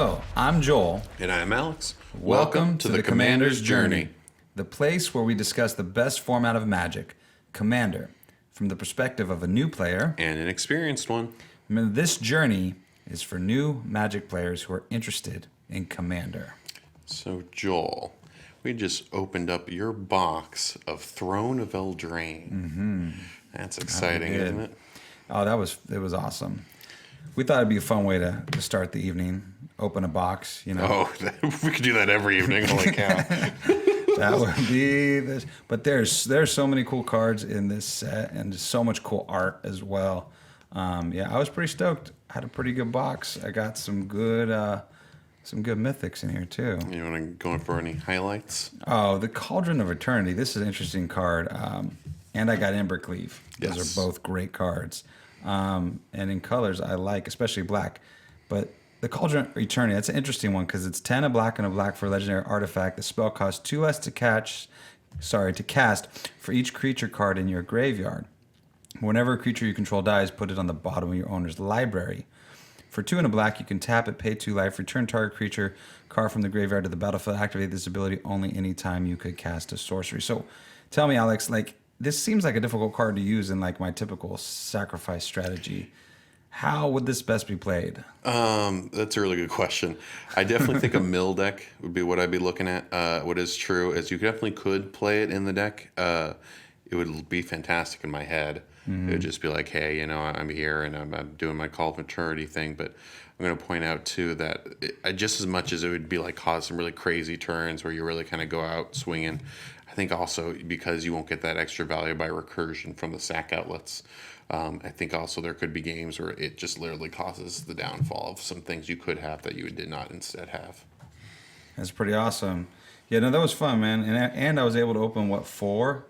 Hello, I'm Joel. And I'm Alex. Welcome to the Commander's Journey, the place where we discuss the best format of Magic, Commander, from the perspective of a new player. And an experienced one. Remember, this journey is for new Magic players who are interested in Commander. So, Joel, we just opened up your box of Throne of Eldraine. Mm-hmm. That's exciting, isn't it? Oh, it was awesome. We thought it'd be a fun way to start the evening. Open a box, you know. Oh, we could do that every evening. Holy cow. That would be this. But there's so many cool cards in this set and just so much cool art as well. I was pretty stoked. I had a pretty good box. I got some good mythics in here too. You want to go in for any highlights? Oh, the Cauldron of Eternity. This is an interesting card. And I got Embercleave. Those Yes. are both great cards. And in colors, I like, especially black. But the Cauldron of Eternity, that's an interesting one because it's 10 a black and a black for a legendary artifact. The spell costs 2 less to cast for each creature card in your graveyard. Whenever a creature you control dies, put it on the bottom of your owner's library. For 2 and a black, you can tap it, pay 2 life, return target creature card from the graveyard to the battlefield, activate this ability only anytime you could cast a sorcery. So tell me, Alex, this seems like a difficult card to use in my typical sacrifice strategy. How would this best be played? That's a really good question. I definitely think a mill deck would be what I'd be looking at. What is true is you definitely could play it in the deck. It would be fantastic in my head. It would just be like, hey, I'm here and I'm doing my Call of Eternity thing. But I'm going to point out, too, that just as much as it would be cause some really crazy turns where you really kind of go out swinging, I think also because you won't get that extra value by recursion from the sack outlets. I think also there could be games where it just literally causes the downfall of some things you could have that you did not instead have. That's pretty awesome. Yeah, no, that was fun, man. And I was able to open, 4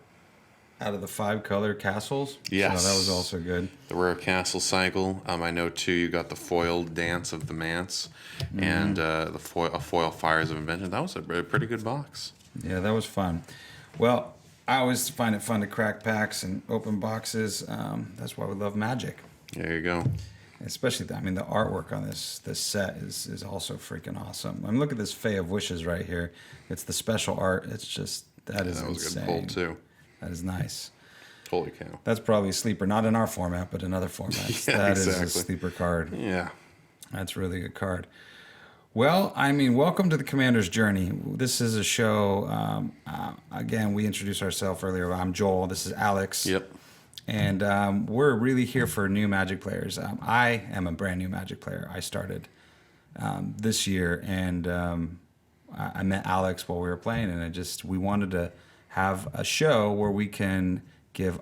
out of the 5 color castles? Yes. So that was also good. The rare castle cycle. I know, too, you got the foiled Dance of the Manse and the foil Fires of Invention. That was a pretty good box. Yeah, that was fun. Well, I always find it fun to crack packs and open boxes. That's why we love Magic. There you go. Especially, the artwork on this set is also freaking awesome. I mean, look at this Fae of Wishes right here. It's the special art. It's just, that is That was insane. a good pull, too. That is nice. Holy cow. That's probably a sleeper, not in our format, but in other formats. Yeah, that exactly. is a sleeper card. Yeah. That's a really good card. Well, welcome to the Commander's Journey. This is a show, again, we introduced ourselves earlier. I'm Joel. This is Alex. Yep. And we're really here for new Magic players. I am a brand new Magic player. I started this year, and I met Alex while we were playing, and we wanted to have a show where we can give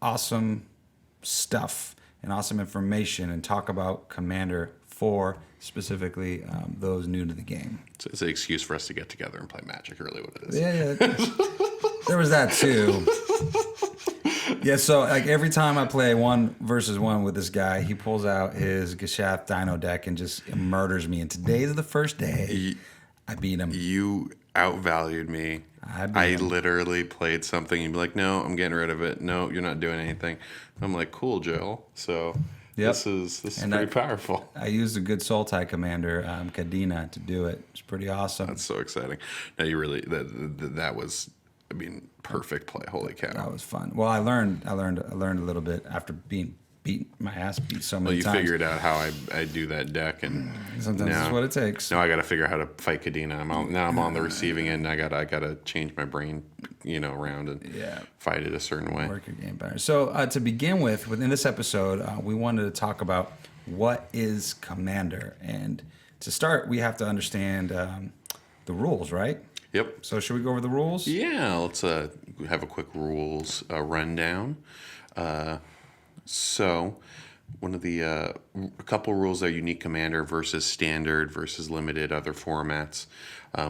awesome stuff and awesome information and talk about Commander for specifically those new to the game. So it's an excuse for us to get together and play Magic, really what it is. Yeah. There was that too. Yeah, so every time I play 1v1 with this guy, he pulls out his Geshath Dino deck and just murders me. And today's the first day I beat him. You outvalued me. I literally played something. You'd be like, no, I'm getting rid of it. No, you're not doing anything. I'm like, cool, Joel. So this is pretty powerful. I used a good Sultai commander, Kadena, to do it. It's pretty awesome. That's so exciting. No, you really, that was, perfect play. Holy cow. That was fun. Well, I learned a little bit after being my ass beat so many times. Well, you figured out how I do that deck, and sometimes that's what it takes. Now I got to figure out how to fight Kadena. I'm on the receiving end. I gotta change my brain, around and fight it a certain way. Work your game better. So to begin with, within this episode, we wanted to talk about what is Commander, and to start, we have to understand the rules, right? Yep. So should we go over the rules? Yeah, let's have a quick rules rundown. So, one of the a couple rules are unique Commander versus standard versus limited other formats.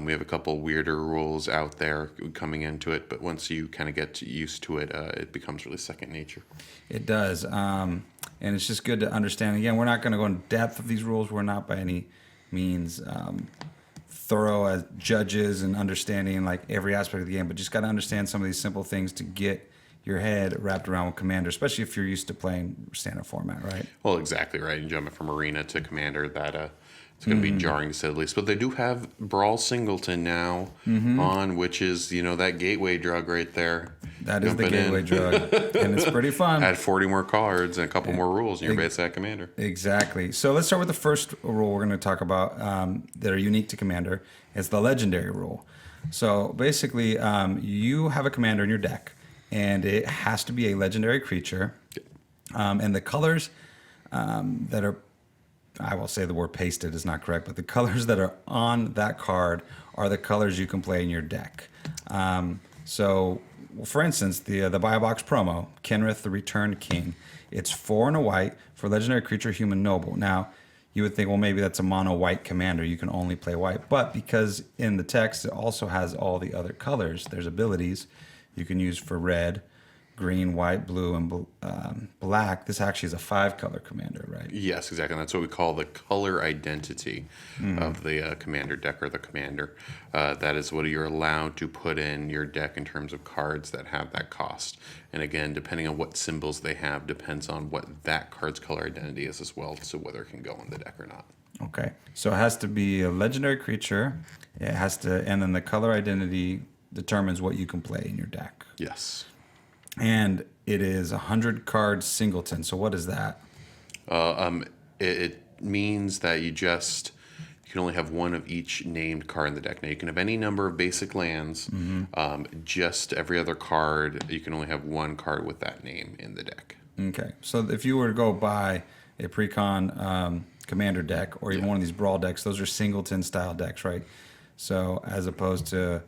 We have a couple weirder rules out there coming into it, but once you kind of get used to it, it becomes really second nature. It does, and it's just good to understand. Again, we're not going to go in depth of these rules. We're not by any means thorough as judges and understanding every aspect of the game, but just got to understand some of these simple things to get your head wrapped around with Commander, especially if you're used to playing standard format, right? Well, exactly right. And jumping from Arena to Commander, that It's going to be jarring to say the least. But they do have Brawl Singleton now on, which is, that gateway drug right there. That is the gateway drug. And it's pretty fun. Add 40 more cards and a couple more rules, and you're basically at Commander. Exactly. So let's start with the first rule we're going to talk about that are unique to Commander. It's the legendary rule. So basically, you have a commander in your deck, and it has to be a legendary creature. And the colors that are, I will say the word pasted is not correct, but the colors that are on that card are the colors you can play in your deck. So, for instance, the Buy Box promo, Kenrith the Returned King, it's 4 and a white for legendary creature human noble. Now, you would think, well, maybe that's a mono white commander. You can only play white. But because in the text it also has all the other colors, there's abilities you can use for red, green, white, blue, and black. This actually is a 5-color commander, right? Yes, exactly. And that's what we call the color identity of the commander deck or the commander. That is what you're allowed to put in your deck in terms of cards that have that cost. And again, depending on what symbols they have, depends on what that card's color identity is as well, so whether it can go in the deck or not. Okay. So it has to be a legendary creature. It has to, and then the color identity determines what you can play in your deck. Yes. And it is 100 card singleton. So what is that? It means that you can only have one of each named card in the deck. Now you can have any number of basic lands. Just every other card, you can only have one card with that name in the deck. Okay. So if you were to go buy a pre-con commander deck or even one of these brawl decks, those are singleton style decks, right? So as opposed to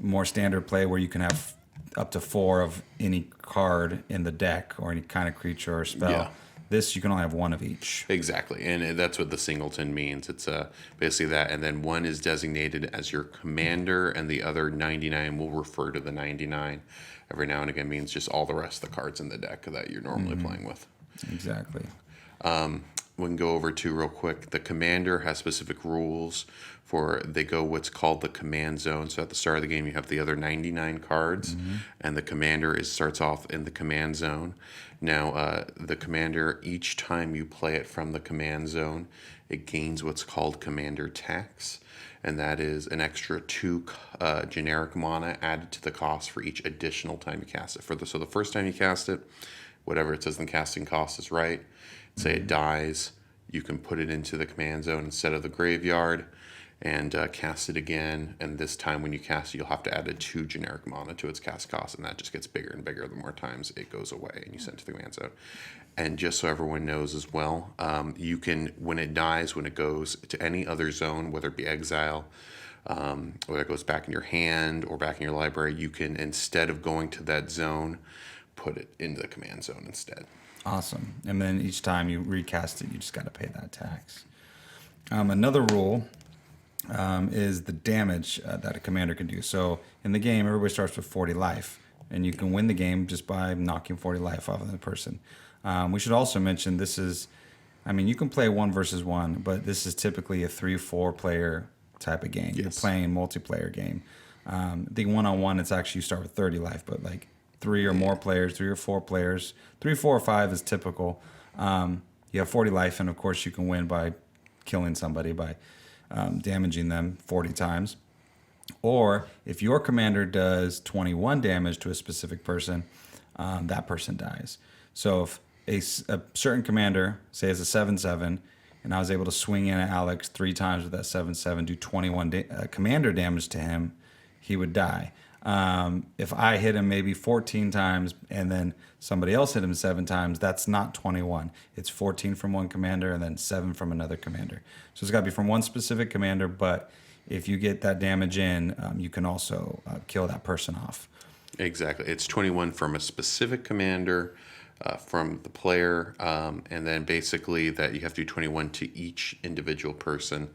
more standard play where you can have up to 4 of any card in the deck or any kind of creature or spell. Yeah. This, you can only have 1 of each. Exactly, and that's what the singleton means. It's basically that, and then one is designated as your commander, and the other 99 will refer to the 99. Every now and again means just all the rest of the cards in the deck that you're normally playing with. Exactly. We can go over to real quick. The commander has specific rules they go what's called the command zone. So at the start of the game, you have the other 99 cards, and the commander starts off in the command zone. Now, the commander, each time you play it from the command zone, it gains what's called commander tax, and that is an extra 2 generic mana added to the cost for each additional time you cast it. So the first time you cast it, whatever it says in the casting cost is right. Say it dies, you can put it into the command zone instead of the graveyard and cast it again. And this time when you cast it, you'll have to add a 2 generic mana to its cast cost, and that just gets bigger and bigger the more times it goes away and you send it to the command zone. And just so everyone knows as well, you can, when it dies, when it goes to any other zone, whether it be exile, whether it goes back in your hand or back in your library, you can, instead of going to that zone, put it into the command zone instead. Awesome. And then each time you recast it, you just got to pay that tax. Another rule is the damage that a commander can do. So in the game, everybody starts with 40 life, and you can win the game just by knocking 40 life off of the person. We should also mention this is, you can play 1 versus 1, but this is typically a 3-4 player type of game. Yes. You're playing a multiplayer game. I think 1-on-1, it's actually you start with 30 life, but like 3 or more players, 3 or 4 players, 3, 4, or 5 is typical. You have 40 life, and of course you can win by killing somebody by damaging them 40 times. Or if your commander does 21 damage to a specific person, that person dies. So if a certain commander, say is a 7/7, and I was able to swing in at Alex 3 times with that 7/7, do 21 commander damage to him, he would die. If I hit him maybe 14 times and then somebody else hit him 7 times, that's not 21. It's 14 from one commander and then 7 from another commander. So it's got to be from one specific commander, but if you get that damage in, you can also kill that person off. Exactly. It's 21 from a specific commander, from the player, and then basically that you have to do 21 to each individual person.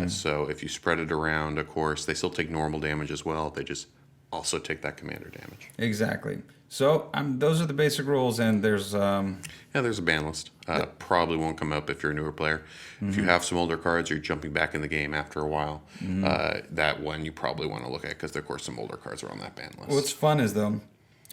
So if you spread it around, of course, they still take normal damage as well. They just also take that commander damage. Exactly. So those are the basic rules, and there's there's a ban list. Probably won't come up if you're a newer player. If you have some older cards, you're jumping back in the game after a while. That one you probably want to look at because, of course, some older cards are on that ban list. What's fun is, though,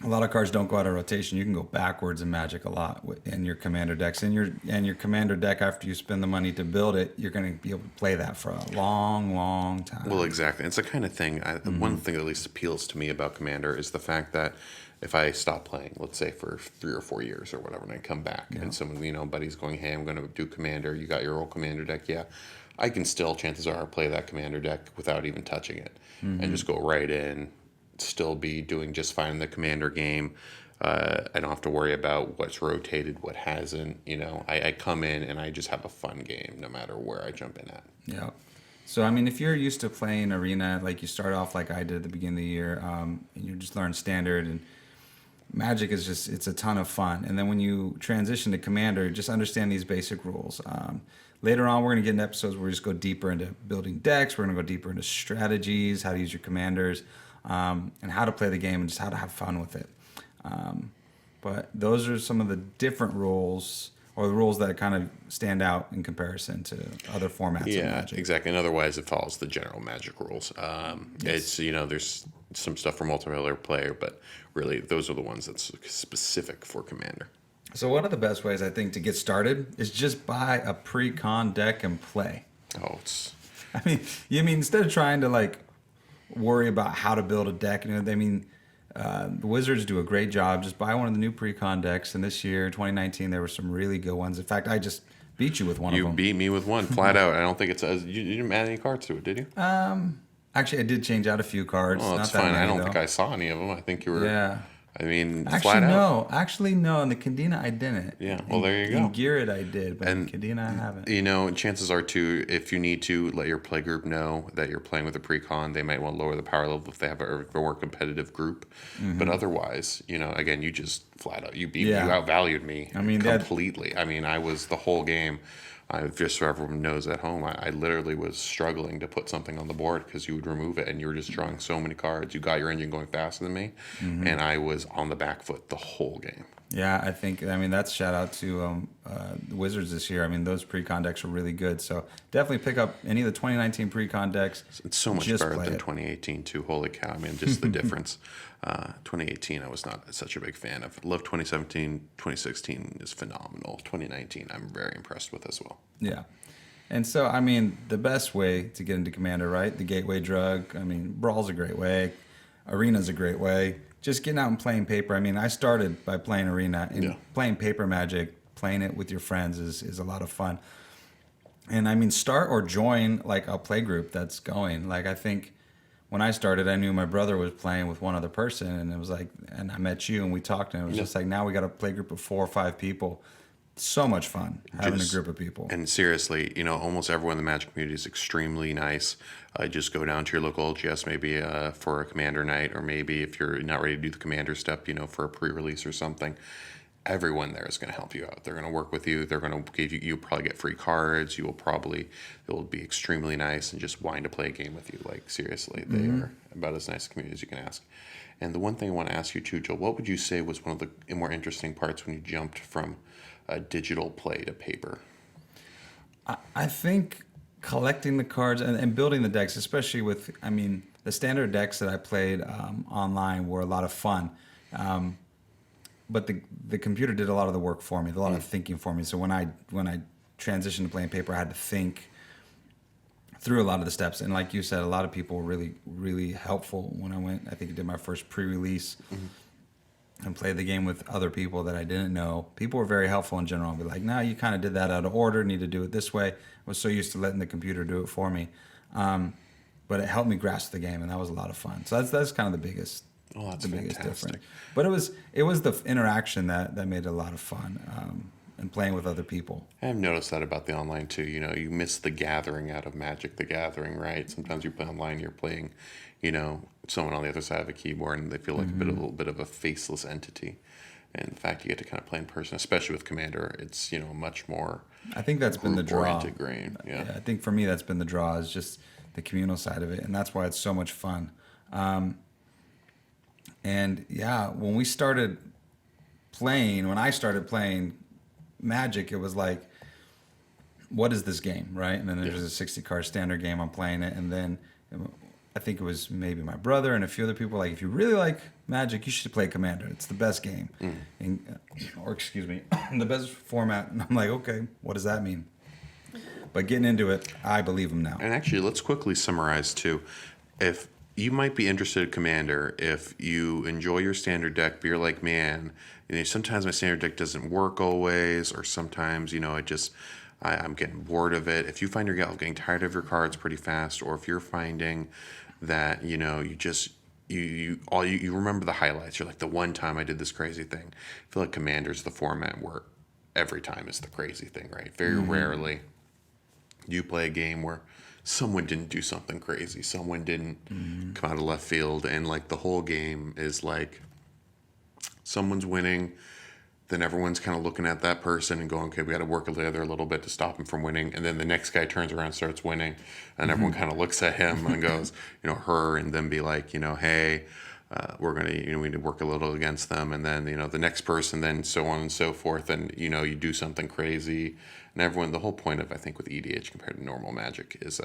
a lot of cards don't go out of rotation. You can go backwards in Magic a lot in your commander decks. In your commander deck, after you spend the money to build it, you're going to be able to play that for a long, long time. Well, exactly. It's the kind of thing. One thing that at least appeals to me about Commander is the fact that if I stop playing, let's say for 3 or 4 years or whatever, and I come back and someone, buddy's going, "Hey, I'm going to do Commander. You got your old Commander deck?" Yeah, I can still, chances are, play that Commander deck without even touching it, and just go right in, still be doing just fine in the Commander game. I don't have to worry about what's rotated, what hasn't. I come in and I just have a fun game no matter where I jump in at. Yeah. So, I mean, if you're used to playing Arena, like you start off like I did at the beginning of the year, and you just learn Standard, and Magic is just, it's a ton of fun. And then when you transition to Commander, just understand these basic rules. Later on, we're going to get into episodes where we just go deeper into building decks. We're going to go deeper into strategies, how to use your commanders, and how to play the game and just how to have fun with it. But those are some of the different rules, or the rules that kind of stand out in comparison to other formats of Yeah, Magic. exactly. And otherwise, it follows the general Magic rules. It's, there's some stuff for multiplayer player, but really, those are the ones that's specific for Commander. So one of the best ways, I think, to get started is just buy a pre-con deck and play. Oh, it's I mean, instead of trying to like worry about how to build a deck, the Wizards do a great job. Just buy one of the new pre-con decks. And this year, 2019, there were some really good ones. In fact, I just beat you with one of you them. beat me with one flat out. I don't think it's you didn't add any cards to it, did you? Actually, I did change out a few cards. Oh, Not that's that fine. many, I don't though. think I saw any of them. I think you were. Yeah. Flat out. Actually, no. In the Kadena, I didn't. Yeah, well, there you go. In Geared, I did, but And in Kadena, I haven't. Chances are too, if you need to let your play group know that you're playing with a pre-con, they might want to lower the power level if they have a more competitive group. But otherwise, again, you just flat out, you beat me, you outvalued me completely. I was the whole game. Just so everyone knows at home, I literally was struggling to put something on the board because you would remove it and you were just drawing so many cards. You got your engine going faster than me, and I was on the back foot the whole game. Yeah, that's shout out to the Wizards this year. Those pre-con decks are really good. So definitely pick up any of the 2019 pre-con decks. It's so much better than 2018 too. Holy cow! Just the difference. 2018, I was not such a big fan of. Love 2017, 2016 is phenomenal. 2019, I'm very impressed with as well. Yeah. And so, the best way to get into Commander, right? The gateway drug. Brawl's a great way. Arena's a great way. Just getting out and playing paper. I started by playing Arena, and playing paper Magic, playing it with your friends is a lot of fun. And start or join like a play group that's going. Like, I think when I started, I knew my brother was playing with one other person, and it was like, and I met you and we talked, and it was just like, now we got a play group of 4 or 5 people. So much fun having a group of people. And seriously, almost everyone in the Magic community is extremely nice. Just go down to your local LGS maybe for a Commander night, or maybe if you're not ready to do the Commander step, for a pre-release or something. Everyone there is going to help you out. They're going to work with you. They're going to give you. You'll probably get free cards. They'll be extremely nice and just wanting to play a game with you. Like, seriously, they are about as nice a community as you can ask. And the one thing I want to ask you too, Joel, what would you say was one of the more interesting parts when you jumped from digital play to paper? I think collecting the cards and building the decks, especially with, the standard decks that I played online were a lot of fun. But the computer did a lot of the work for me, a lot of thinking for me. So when I transitioned to playing paper, I had to think through a lot of the steps. And like you said, a lot of people were really, really helpful when I went. I think I did my first pre-release and played the game with other people that I didn't know. People were very helpful in general. I'd be like, no, you kind of did that out of order, need to do it this way. I was so used to letting the computer do it for me. But it helped me grasp the game, and that was a lot of fun. So that's kind of the biggest difference. But it was the interaction that made it a lot of fun, and playing with other people. I've noticed that about the online too. You miss the gathering out of Magic the Gathering, right? Sometimes you play online, you're playing, someone on the other side of a keyboard, and they feel like a little bit of a faceless entity. And the fact you get to kind of play in person, especially with Commander, it's much more. I think that's been the draw. Game. Yeah, I think for me that's been the draw, is just the communal side of it, and that's why it's so much fun. And yeah, when I started playing Magic, it was like, what is this game, right? And then there's a 60 card standard game. I'm playing it, and then I think it was maybe my brother and a few other people, like, if you really like Magic, you should play Commander. It's the best game. Or excuse me, the best format. And I'm like, okay, what does that mean? But getting into it, I believe him now. And actually, let's quickly summarize too. If you might be interested in Commander, if you enjoy your standard deck, but you're like, man, sometimes my standard deck doesn't work always, or sometimes, I'm getting bored of it. If you find you're getting tired of your cards pretty fast, or if you're finding that, you remember the highlights. You're like, the one time I did this crazy thing. I feel like Commander's the format where every time is the crazy thing, right? Very rarely you play a game where someone didn't do something crazy. Someone didn't come out of left field, and like the whole game is like someone's winning, then everyone's kind of looking at that person and going, okay, we got to work together a little bit to stop him from winning. And then the next guy turns around and starts winning, and everyone kind of looks at him and goes, her, and then be like, hey, we're going to, we need to work a little against them. And then, the next person, then so on and so forth. And, you do something crazy. And everyone, the whole point of, I think, with EDH compared to normal Magic is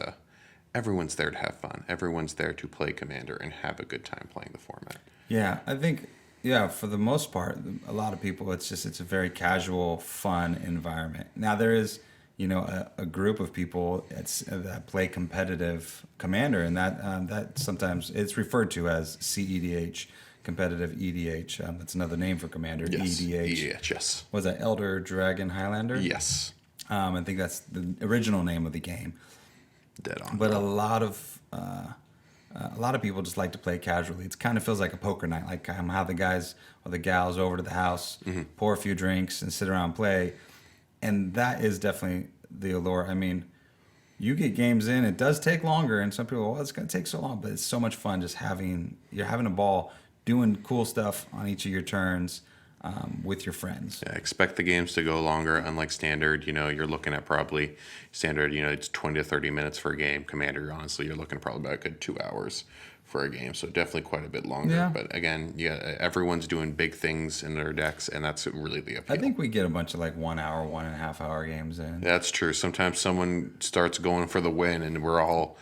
everyone's there to have fun. Everyone's there to play Commander and have a good time playing the format. Yeah, I think, for the most part, a lot of people, it's a very casual, fun environment. Now, there is, a group of people that play competitive Commander, and that sometimes it's referred to as CEDH, competitive EDH. That's another name for Commander, Yes, EDH. EDH, yes. Was that Elder Dragon Highlander? Yes. I think that's the original name of the game. Dead on. But a lot of people just like to play casually. It kind of feels like a poker night, like how the guys or the gals over to the house, pour a few drinks and sit around and play. And that is definitely the allure. I mean, you get games in, it does take longer, and some people, it's going to take so long, but it's so much fun just you're having a ball, doing cool stuff on each of your turns. With your friends. Yeah, expect the games to go longer. Unlike standard, you're looking at probably standard, it's 20 to 30 minutes for a game. Commander, honestly, you're looking at probably about a good 2 hours for a game. So definitely quite a bit longer. Yeah. But again, everyone's doing big things in their decks, and that's really the appeal. I think we get a bunch of 1 hour, 1.5 hour games in. That's true. Sometimes someone starts going for the win, and we're all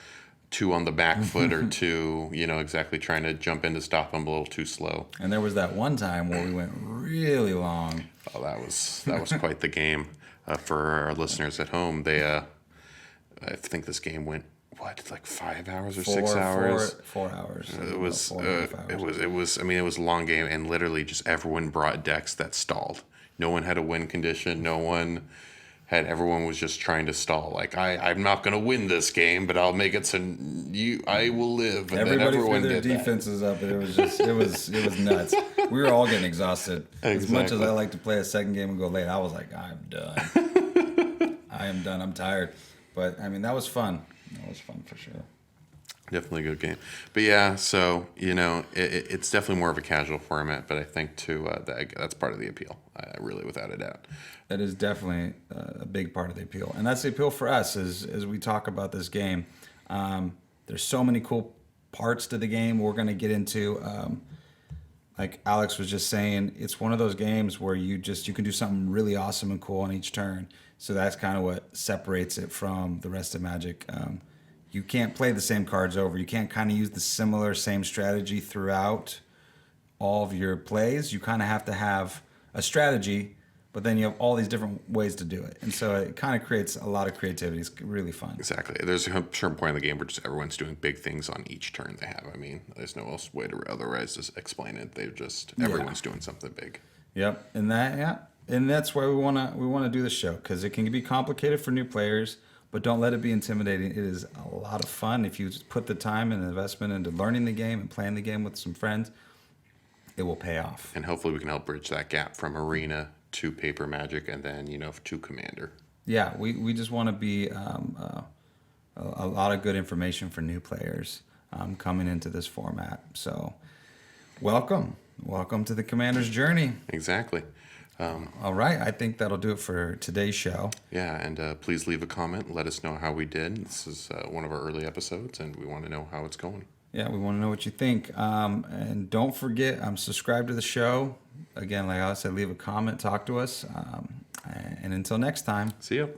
two on the back foot or two, exactly trying to jump in to stop them a little too slow. And there was that one time where we went really long. Oh, that was quite the game. For our listeners at home, I think this game went 5 hours or 6 hours? 4 hours. It was 4.5 hours. it was a long game, and literally just everyone brought decks that stalled. No one had a win condition. Everyone was just trying to stall. Like, I'm not going to win this game, but I'll make it so I will live. And Everybody then everyone threw their did defenses up, and it was just it was nuts. We were all getting exhausted. As much as I like to play a second game and go late, I was like, I'm done. I am done. I'm tired. But I mean, that was fun. That was fun for sure. Definitely a good game. But yeah, so, it's definitely more of a casual format, but I think that's part of the appeal, really, without a doubt. That is definitely a big part of the appeal. And that's the appeal for us as we talk about this game. There's so many cool parts to the game we're going to get into. Like Alex was just saying, it's one of those games where you can do something really awesome and cool on each turn. So that's kind of what separates it from the rest of Magic. You can't play the same cards over. You can't kind of use the same strategy throughout all of your plays. You kind of have to have a strategy, but then you have all these different ways to do it. And so it kind of creates a lot of creativity. It's really fun. Exactly. There's a certain point in the game where just everyone's doing big things on each turn they have. I mean, there's no else way to otherwise just explain it. Everyone's doing something big. Yep. And that's why we want to do the show, because it can be complicated for new players. But don't let it be intimidating. It is a lot of fun. If you just put the time and investment into learning the game and playing the game with some friends, it will pay off. And hopefully we can help bridge that gap from Arena to Paper Magic and then, to Commander. Yeah, we just want to be a lot of good information for new players coming into this format. So welcome to the Commander's journey. Exactly. All right, I think that'll do it for today's show. Yeah, and please leave a comment. Let us know how we did. This is one of our early episodes, and we want to know how it's going. Yeah, we want to know what you think. And don't forget, subscribe to the show. Again, like I said, leave a comment, talk to us. And until next time. See you.